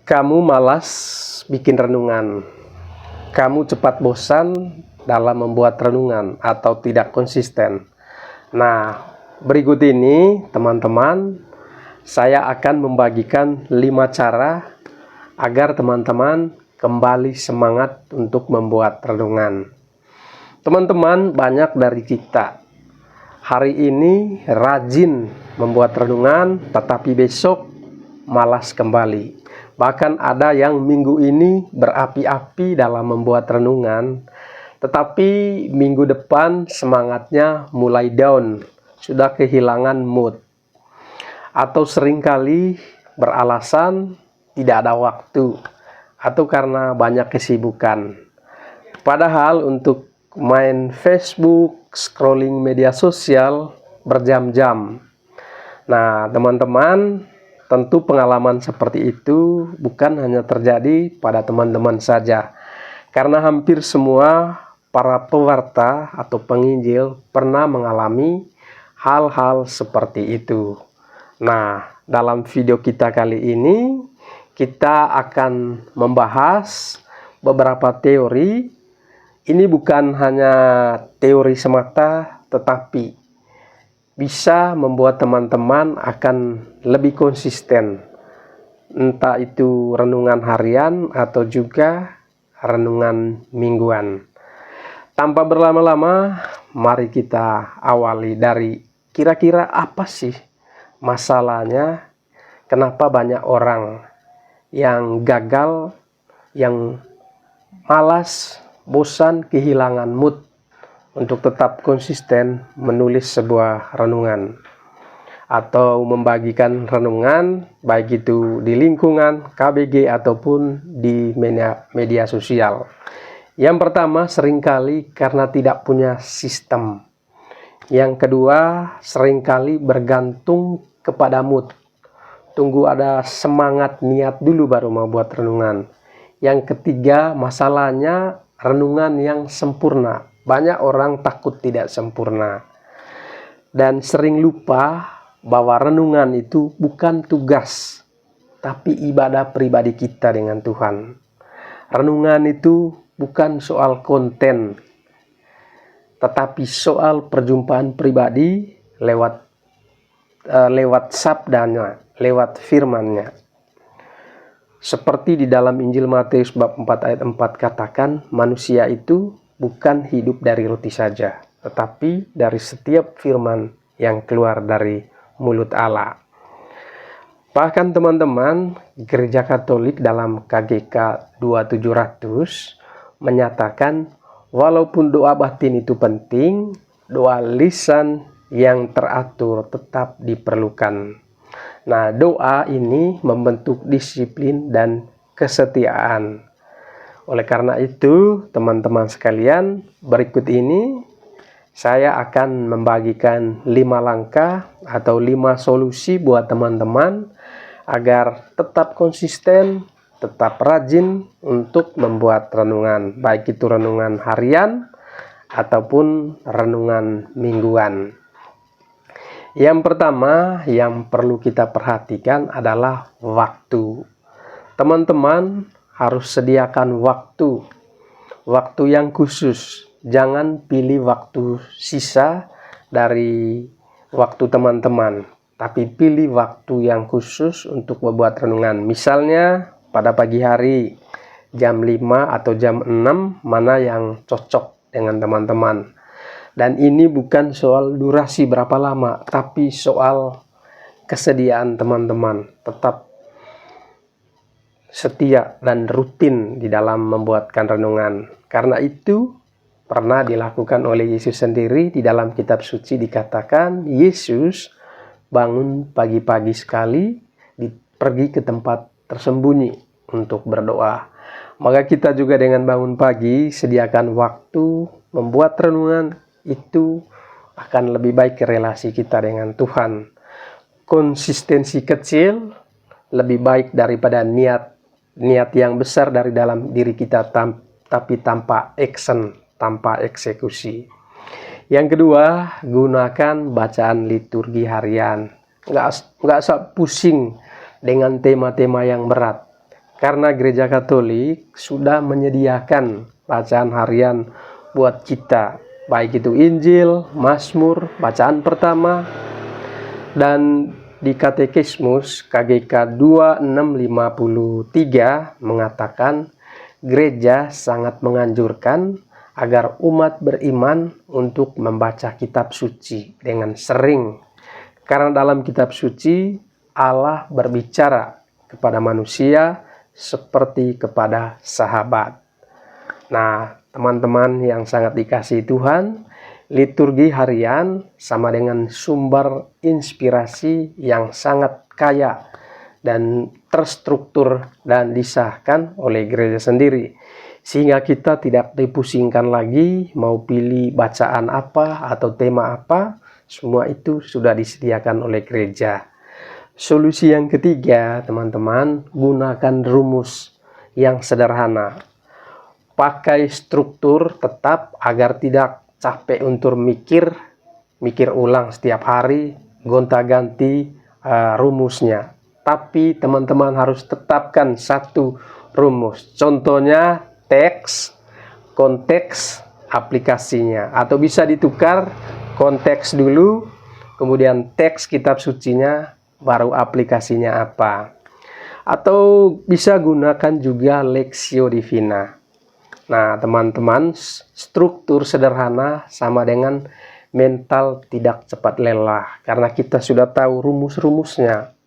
Kamu malas bikin renungan. Kamu cepat bosan dalam membuat renungan atau tidak konsisten. Nah, berikut ini teman-teman, saya akan membagikan 5 cara agar teman-teman kembali semangat untuk membuat renungan. Teman-teman, banyak dari kita hari ini rajin membuat renungan, tetapi besok malas kembali. Bahkan ada yang minggu ini berapi-api dalam membuat renungan, tetapi minggu depan semangatnya mulai down, sudah kehilangan mood. Atau seringkali beralasan tidak ada waktu, atau karena banyak kesibukan. Padahal untuk main Facebook, scrolling media sosial berjam-jam. Nah, teman-teman, tentu pengalaman seperti itu bukan hanya terjadi pada teman-teman saja, karena hampir semua para pewarta atau penginjil pernah mengalami hal-hal seperti itu. Nah, dalam video kita kali ini, kita akan membahas beberapa teori. Ini bukan hanya teori semata, tetapi bisa membuat teman-teman akan lebih konsisten, entah itu renungan harian atau juga renungan mingguan. Tanpa berlama-lama, mari kita awali dari kira-kira apa sih masalahnya, kenapa banyak orang yang gagal, yang malas, bosan, kehilangan mood untuk tetap konsisten menulis sebuah renungan atau membagikan renungan, baik itu di lingkungan KBG ataupun di media sosial. Yang pertama, seringkali karena tidak punya sistem. Yang kedua, seringkali bergantung kepada mood. Tunggu ada semangat niat dulu baru mau buat renungan. Yang ketiga, masalahnya renungan yang sempurna. Banyak orang takut tidak sempurna dan sering lupa bahwa renungan itu bukan tugas, tapi ibadah pribadi kita dengan Tuhan. Renungan itu bukan soal konten, tetapi soal perjumpaan pribadi lewat sabdanya, lewat firman-Nya. Seperti di dalam Injil Matius bab 4 ayat 4 katakan, manusia itu bukan hidup dari roti saja, tetapi dari setiap firman yang keluar dari mulut Allah. Bahkan teman-teman, Gereja Katolik dalam KGK 2700 menyatakan, walaupun doa batin itu penting, doa lisan yang teratur tetap diperlukan. Nah, doa ini membentuk disiplin dan kesetiaan. Oleh karena itu, teman-teman sekalian, berikut ini saya akan membagikan 5 langkah atau 5 solusi buat teman-teman agar tetap konsisten, tetap rajin untuk membuat renungan, baik itu renungan harian ataupun renungan mingguan. Yang pertama yang perlu kita perhatikan adalah waktu. Teman-teman harus sediakan waktu yang khusus. Jangan pilih waktu sisa dari waktu teman-teman, tapi pilih waktu yang khusus untuk membuat renungan. Misalnya pada pagi hari jam 5 atau jam 6, mana yang cocok dengan teman-teman. Dan ini bukan soal durasi berapa lama, tapi soal kesediaan teman-teman. Tetap setia dan rutin di dalam membuatkan renungan. Karena itu pernah dilakukan oleh Yesus sendiri. Di dalam kitab suci dikatakan Yesus bangun pagi-pagi sekali, pergi ke tempat tersembunyi untuk berdoa. Maka kita juga dengan bangun pagi sediakan waktu membuat renungan, itu akan lebih baik relasi kita dengan Tuhan. Konsistensi kecil lebih baik daripada niat yang besar dari dalam diri kita tapi tanpa action, tanpa eksekusi. Yang kedua, gunakan bacaan liturgi harian. Nggak usah pusing dengan tema-tema yang berat, Karena gereja Katolik sudah menyediakan bacaan harian buat kita, baik itu Injil, Mazmur, bacaan pertama, dan di Katekismus KGK 2653 mengatakan gereja sangat menganjurkan agar umat beriman untuk membaca kitab suci dengan sering. Karena dalam kitab suci Allah berbicara kepada manusia seperti kepada sahabat. Nah, teman-teman yang sangat dikasihi Tuhan, liturgi harian sama dengan sumber inspirasi yang sangat kaya dan terstruktur dan disahkan oleh gereja sendiri. Sehingga kita tidak dipusingkan lagi mau pilih bacaan apa atau tema apa, semua itu sudah disediakan oleh gereja. Solusi yang ketiga, teman-teman, gunakan rumus yang sederhana. Pakai struktur tetap agar tidak capek untuk mikir ulang setiap hari, gonta-ganti rumusnya. Tapi teman-teman harus tetapkan satu rumus. Contohnya teks, konteks, aplikasinya. Atau bisa ditukar konteks dulu, kemudian teks kitab sucinya, baru aplikasinya apa. Atau bisa gunakan juga Lexio Divina. Nah, teman-teman, struktur sederhana sama dengan mental tidak cepat lelah, karena kita sudah tahu rumus-rumusnya.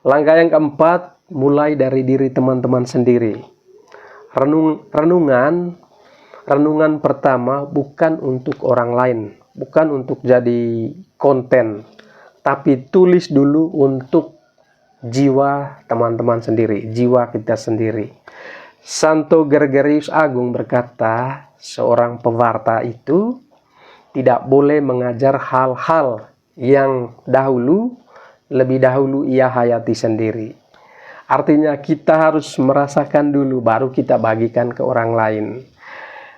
Langkah yang keempat, mulai dari diri teman-teman sendiri. Renungan pertama bukan untuk orang lain, bukan untuk jadi konten, tapi tulis dulu untuk jiwa teman-teman sendiri, jiwa kita sendiri. Santo Gregorius Agung berkata, seorang pewarta itu tidak boleh mengajar hal-hal yang lebih dahulu ia hayati sendiri. Artinya kita harus merasakan dulu, baru kita bagikan ke orang lain.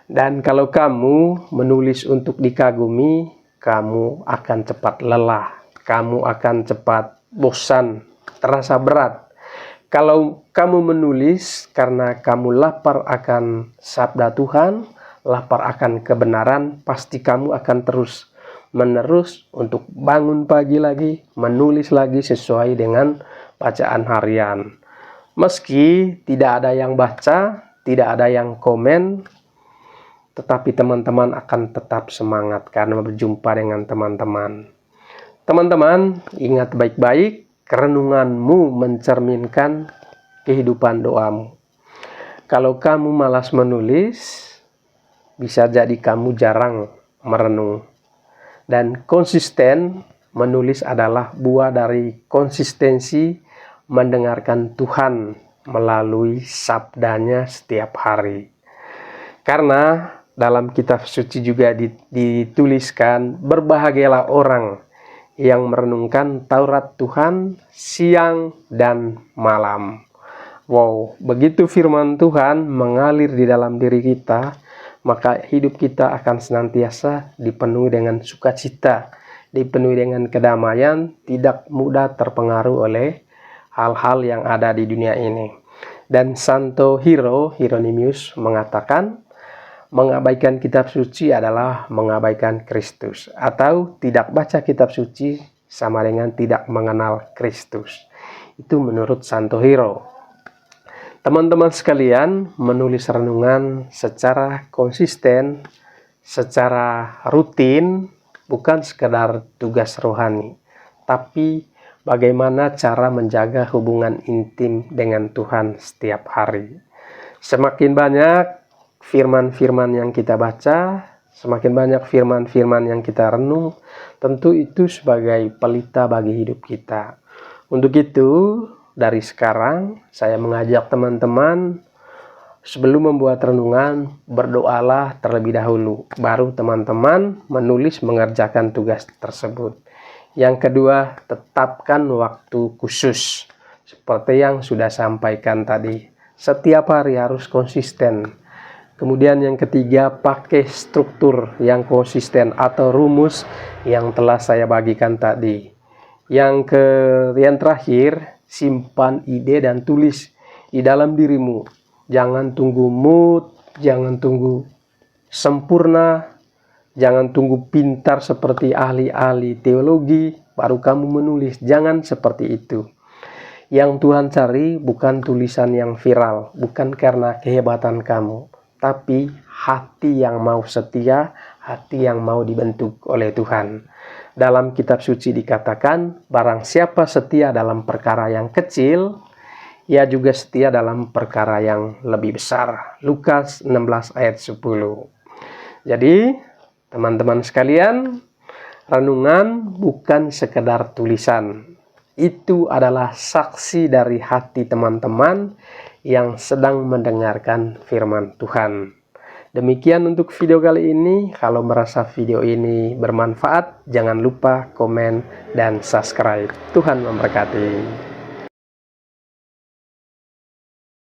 Dan kalau kamu menulis untuk dikagumi, kamu akan cepat lelah. Kamu akan cepat bosan, terasa berat. Kalau kamu menulis karena kamu lapar akan sabda Tuhan, lapar akan kebenaran, pasti kamu akan terus menerus untuk bangun pagi lagi, menulis lagi sesuai dengan bacaan harian. Meski tidak ada yang baca, tidak ada yang komen, tetapi teman-teman akan tetap semangat karena berjumpa dengan teman-teman. Teman-teman, ingat baik-baik, renunganmu mencerminkan kehidupan doamu. Kalau kamu malas menulis, bisa jadi kamu jarang merenung. Dan konsisten menulis adalah buah dari konsistensi mendengarkan Tuhan melalui sabdanya setiap hari. Karena dalam kitab suci juga dituliskan, berbahagialah orang yang merenungkan Taurat Tuhan siang dan malam. Wow, begitu firman Tuhan mengalir di dalam diri kita, maka hidup kita akan senantiasa dipenuhi dengan sukacita, dipenuhi dengan kedamaian, tidak mudah terpengaruh oleh hal-hal yang ada di dunia ini. Dan Santo Hieronymus mengatakan, mengabaikan kitab suci adalah mengabaikan Kristus, atau tidak baca kitab suci sama dengan tidak mengenal Kristus. Itu menurut Santo Hiro. Teman-teman sekalian, menulis renungan secara konsisten, secara rutin, bukan sekedar tugas rohani, tapi bagaimana cara menjaga hubungan intim dengan Tuhan setiap hari. Semakin banyak firman-firman yang kita baca, semakin banyak firman-firman yang kita renung, tentu itu sebagai pelita bagi hidup kita. Untuk itu, dari sekarang saya mengajak teman-teman, sebelum membuat renungan, berdoalah terlebih dahulu, baru teman-teman menulis mengerjakan tugas tersebut. Yang kedua, tetapkan waktu khusus, seperti yang sudah sampaikan tadi. Setiap hari harus konsisten. Kemudian yang ketiga, pakai struktur yang konsisten atau rumus yang telah saya bagikan tadi. Yang terakhir, simpan ide dan tulis di dalam dirimu. Jangan tunggu mood, jangan tunggu sempurna, jangan tunggu pintar seperti ahli-ahli teologi baru kamu menulis. Jangan seperti itu. Yang Tuhan cari bukan tulisan yang viral, bukan karena kehebatan kamu, tapi hati yang mau setia, hati yang mau dibentuk oleh Tuhan. Dalam kitab suci dikatakan, barang siapa setia dalam perkara yang kecil, ia juga setia dalam perkara yang lebih besar. Lukas 16 ayat 10. Jadi, teman-teman sekalian, renungan bukan sekedar tulisan. Itu adalah saksi dari hati teman-teman yang sedang mendengarkan firman Tuhan. Demikian untuk video kali ini. Kalau merasa video ini bermanfaat, jangan lupa komen dan subscribe. Tuhan memberkati.